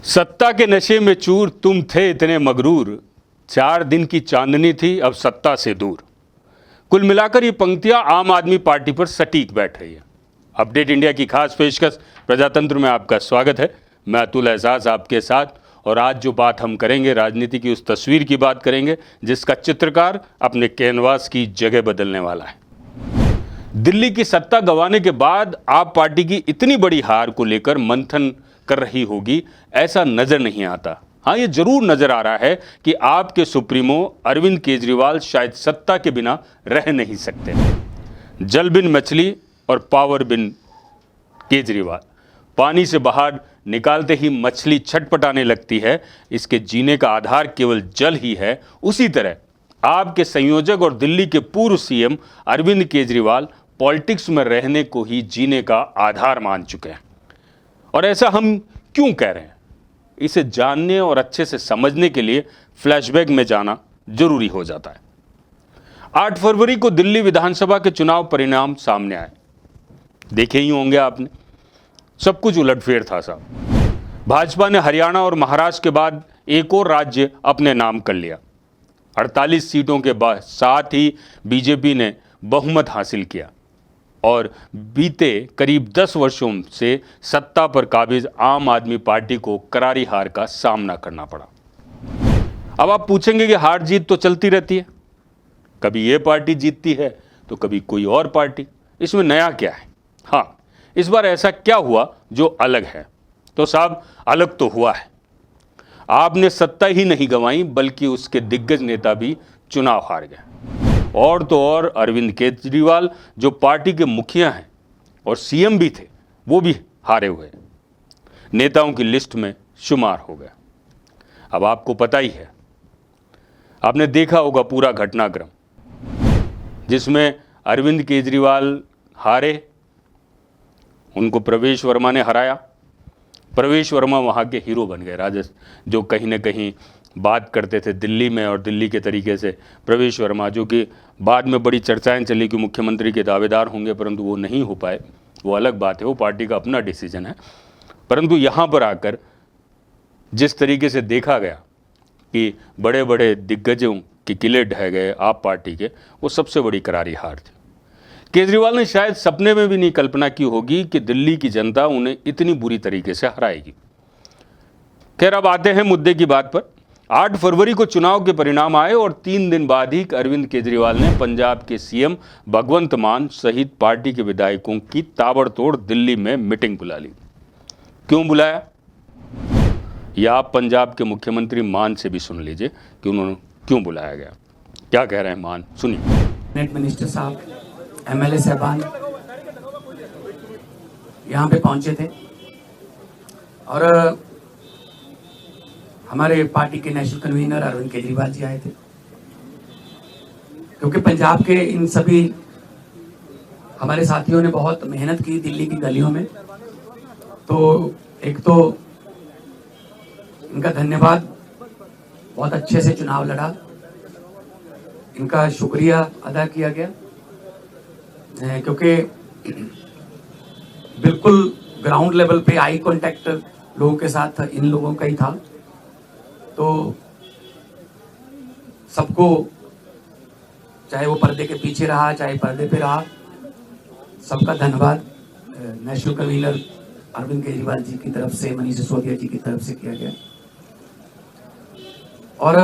सत्ता के नशे में चूर तुम थे इतने मगरूर, 4 दिन की चांदनी थी अब सत्ता से दूर। कुल मिलाकर ये पंक्तियां आम आदमी पार्टी पर सटीक बैठ रही है। अपडेट इंडिया की खास पेशकश प्रजातंत्र में आपका स्वागत है। मैं अतुल एजाज आपके साथ, और आज जो बात हम करेंगे राजनीति की उस तस्वीर की बात करेंगे जिसका चित्रकार अपने कैनवास की जगह बदलने वाला है। दिल्ली की सत्ता गंवाने के बाद आप पार्टी की इतनी बड़ी हार को लेकर मंथन कर रही होगी, ऐसा नजर नहीं आता। हाँ, ये जरूर नजर आ रहा है कि आपके सुप्रीमो अरविंद केजरीवाल शायद सत्ता के बिना रह नहीं सकते। जल बिन मछली और पावर बिन केजरीवाल। पानी से बाहर निकालते ही मछली छटपटाने लगती है, इसके जीने का आधार केवल जल ही है। उसी तरह आपके संयोजक और दिल्ली के पूर्व सीएम अरविंद केजरीवाल पॉलिटिक्स में रहने को ही जीने का आधार मान चुके हैं। और ऐसा हम क्यों कह रहे हैं, इसे जानने और अच्छे से समझने के लिए फ्लैशबैक में जाना जरूरी हो जाता है। 8 फरवरी को दिल्ली विधानसभा के चुनाव परिणाम सामने आए। देखे ही होंगे आपने, सब कुछ उलटफेर था साहब। भाजपा ने हरियाणा और महाराष्ट्र के बाद एक और राज्य अपने नाम कर लिया। 48 सीटों के बाद साथ ही बीजेपी ने बहुमत हासिल किया और बीते करीब 10 वर्षों से सत्ता पर काबिज आम आदमी पार्टी को करारी हार का सामना करना पड़ा। अब आप पूछेंगे कि हार जीत तो चलती रहती है, कभी ये पार्टी जीतती है तो कभी कोई और पार्टी, इसमें नया क्या है? हाँ, इस बार ऐसा क्या हुआ जो अलग है? तो साहब, अलग तो हुआ है। आपने सत्ता ही नहीं गंवाई बल्कि उसके दिग्गज नेता भी चुनाव हार गए। और तो और अरविंद केजरीवाल जो पार्टी के मुखिया हैं और सीएम भी थे, वो भी हारे हुए नेताओं की लिस्ट में शुमार हो गए। अब आपको पता ही है, आपने देखा होगा पूरा घटनाक्रम, जिसमें अरविंद केजरीवाल हारे, उनको प्रवेश वर्मा ने हराया। प्रवेश वर्मा वहाँ के हीरो बन गए, राजस्थान जो कहीं ना कहीं बात करते थे दिल्ली में, और दिल्ली के तरीके से प्रवेश वर्मा, जो कि बाद में बड़ी चर्चाएं चली कि मुख्यमंत्री के दावेदार होंगे, परंतु वो नहीं हो पाए, वो अलग बात है, वो पार्टी का अपना डिसीजन है। परंतु यहाँ पर आकर जिस तरीके से देखा गया कि बड़े बड़े दिग्गजों के किले ढह गए आप पार्टी के, वो सबसे बड़ी करारी हार थी। केजरीवाल ने शायद सपने में भी नहीं कल्पना की होगी कि दिल्ली की जनता उन्हें इतनी बुरी तरीके से हराएगी। खैर, अब आते हैं मुद्दे की बात पर। 8 फरवरी को चुनाव के परिणाम आए और 3 दिन बाद ही अरविंद केजरीवाल ने पंजाब के सीएम भगवंत मान सहित पार्टी के विधायकों की ताबड़तोड़ दिल्ली में मीटिंग बुला ली। क्यों बुलाया, या आप पंजाब के मुख्यमंत्री मान से भी सुन लीजिए कि उन्होंने क्यों बुलाया गया। क्या कह रहे हैं मान, सुनिए। कैबिनेट मिनिस्टर साहब, एमएलए साहबान यहाँ पे पहुंचे थे और हमारे पार्टी के नेशनल कन्वीनर अरविंद केजरीवाल जी आए थे। क्योंकि पंजाब के इन सभी हमारे साथियों ने बहुत मेहनत की दिल्ली की गलियों में, तो एक तो इनका धन्यवाद, बहुत अच्छे से चुनाव लड़ा, इनका शुक्रिया अदा किया गया। क्योंकि बिल्कुल ग्राउंड लेवल पे आई कांटेक्ट लोगों के साथ इन लोगों का ही था, तो सबको, चाहे वो पर्दे के पीछे रहा चाहे पर्दे पे रहा, सबका धन्यवाद नेशनल कन्वीनर अरविंद केजरीवाल जी की तरफ से, मनीष सिसोदिया जी की तरफ से किया गया। और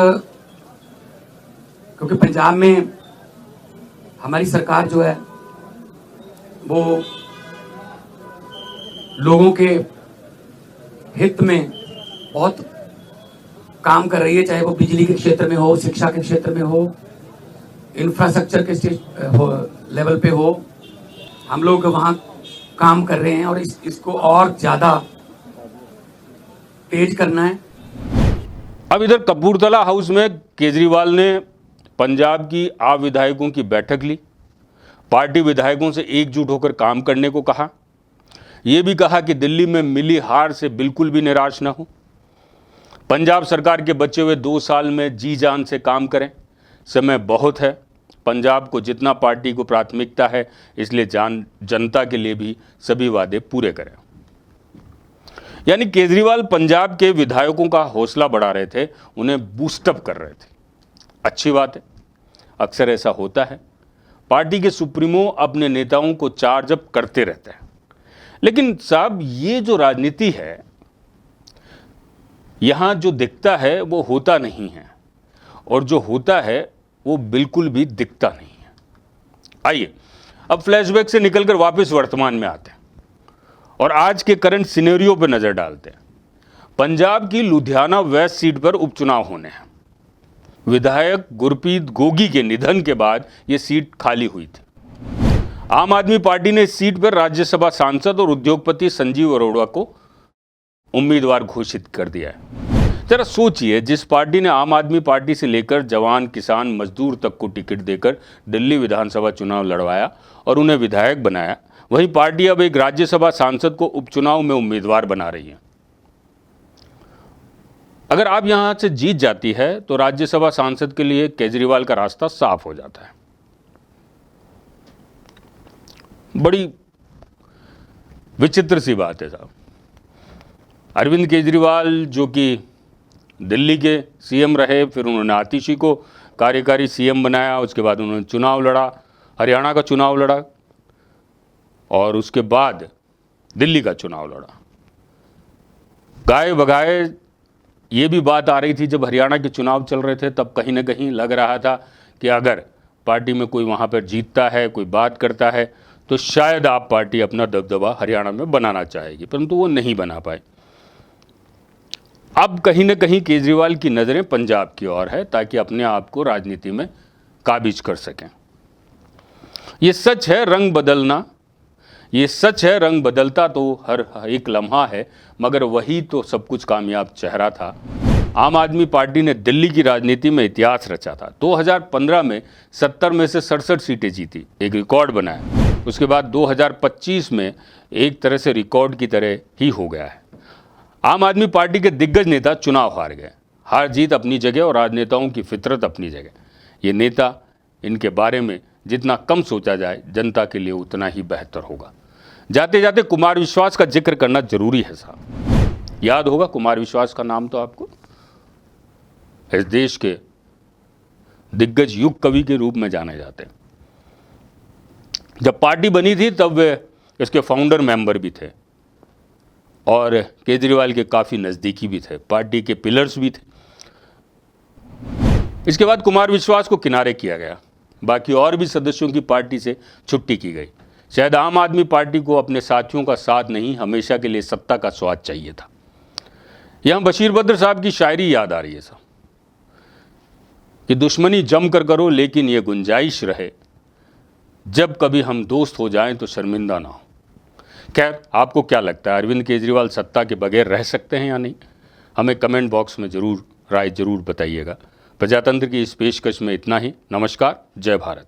क्योंकि पंजाब में हमारी सरकार जो है वो लोगों के हित में बहुत काम कर रही है, चाहे वो बिजली के क्षेत्र में हो, शिक्षा के क्षेत्र में हो, इंफ्रास्ट्रक्चर के लेवल पे हो, हम लोग वहाँ काम कर रहे हैं और इसको और ज़्यादा तेज करना है। अब इधर कपूरथला हाउस में केजरीवाल ने पंजाब की आप विधायकों की बैठक ली, पार्टी विधायकों से एकजुट होकर काम करने को कहा। यह भी कहा कि दिल्ली में मिली हार से बिल्कुल भी निराश ना हो, पंजाब सरकार के बचे हुए 2 साल में जी जान से काम करें, समय बहुत है, पंजाब को जितना पार्टी को प्राथमिकता है, इसलिए जनता के लिए भी सभी वादे पूरे करें। यानी केजरीवाल पंजाब के विधायकों का हौसला बढ़ा रहे थे, उन्हें बूस्टअप कर रहे थे। अच्छी बात है, अक्सर ऐसा होता है, पार्टी के सुप्रीमो अपने नेताओं को चार्ज अप करते रहते हैं। लेकिन साहब, ये जो राजनीति है, यहां जो दिखता है वो होता नहीं है, और जो होता है वो बिल्कुल भी दिखता नहीं है। आइए अब फ्लैशबैक से निकलकर वापस वर्तमान में आते हैं और आज के करंट सिनेरियो पर नजर डालते हैं। पंजाब की लुधियाना वेस्ट सीट पर उपचुनाव होने हैं। विधायक गुरप्रीत गोगी के निधन के बाद यह सीट खाली हुई थी। आम आदमी पार्टी ने इस सीट पर राज्यसभा सांसद और उद्योगपति संजीव अरोड़ा को उम्मीदवार घोषित कर दिया है। जरा सोचिए, जिस पार्टी ने आम आदमी पार्टी से लेकर जवान, किसान, मजदूर तक को टिकट देकर दिल्ली विधानसभा चुनाव लड़वाया और उन्हें विधायक बनाया, वही पार्टी अब एक राज्यसभा सांसद को उपचुनाव में उम्मीदवार बना रही है। अगर आप यहां से जीत जाती है तो राज्यसभा सांसद के लिए केजरीवाल का रास्ता साफ हो जाता है। बड़ी विचित्र सी बात है साहब। अरविंद केजरीवाल जो कि दिल्ली के सीएम रहे, फिर उन्होंने आतिशी को कार्यकारी सीएम बनाया, उसके बाद उन्होंने चुनाव लड़ा, हरियाणा का चुनाव लड़ा और उसके बाद दिल्ली का चुनाव लड़ा। गाए बगाए ये भी बात आ रही थी जब हरियाणा के चुनाव चल रहे थे, तब कहीं ना कहीं लग रहा था कि अगर पार्टी में कोई वहाँ पर जीतता है, कोई बात करता है, तो शायद आप पार्टी अपना दबदबा हरियाणा में बनाना चाहेगी, परंतु वो नहीं बना पाए। अब कहीं ना कहीं केजरीवाल की नज़रें पंजाब की ओर है ताकि अपने आप को राजनीति में काबिज कर सकें। ये सच है, रंग बदलना, ये सच है, रंग बदलता तो हर एक लम्हा है, मगर वही तो सब कुछ कामयाब चेहरा था। आम आदमी पार्टी ने दिल्ली की राजनीति में इतिहास रचा था। 2015 में 70 में से 67 सीटें जीती, एक रिकॉर्ड बनाया। उसके बाद 2025 में एक तरह से रिकॉर्ड की तरह ही हो गया है। आम आदमी पार्टी के दिग्गज नेता चुनाव हार गए। हार जीत अपनी जगह और राजनेताओं की फितरत अपनी जगह। ये नेता, इनके बारे में जितना कम सोचा जाए जनता के लिए उतना ही बेहतर होगा। जाते जाते कुमार विश्वास का जिक्र करना जरूरी है साहब। याद होगा कुमार विश्वास का नाम तो आपको, इस देश के दिग्गज युग कवि के रूप में जाने जाते हैं। जब पार्टी बनी थी तब वे इसके फाउंडर मेंबर भी थे और केजरीवाल के काफ़ी नज़दीकी भी थे, पार्टी के पिलर्स भी थे। इसके बाद कुमार विश्वास को किनारे किया गया, बाकी और भी सदस्यों की पार्टी से छुट्टी की गई। शायद आम आदमी पार्टी को अपने साथियों का साथ नहीं, हमेशा के लिए सत्ता का स्वाद चाहिए था। यहाँ बशीर बद्र साहब की शायरी याद आ रही है साहब कि दुश्मनी जम कर करो लेकिन ये गुंजाइश रहे, जब कभी हम दोस्त हो जाएं तो शर्मिंदा ना हो। खैर, आपको क्या लगता है, अरविंद केजरीवाल सत्ता के बगैर रह सकते हैं या नहीं? हमें कमेंट बॉक्स में राय जरूर बताइएगा। प्रजातंत्र की इस पेशकश में इतना ही। नमस्कार, जय भारत।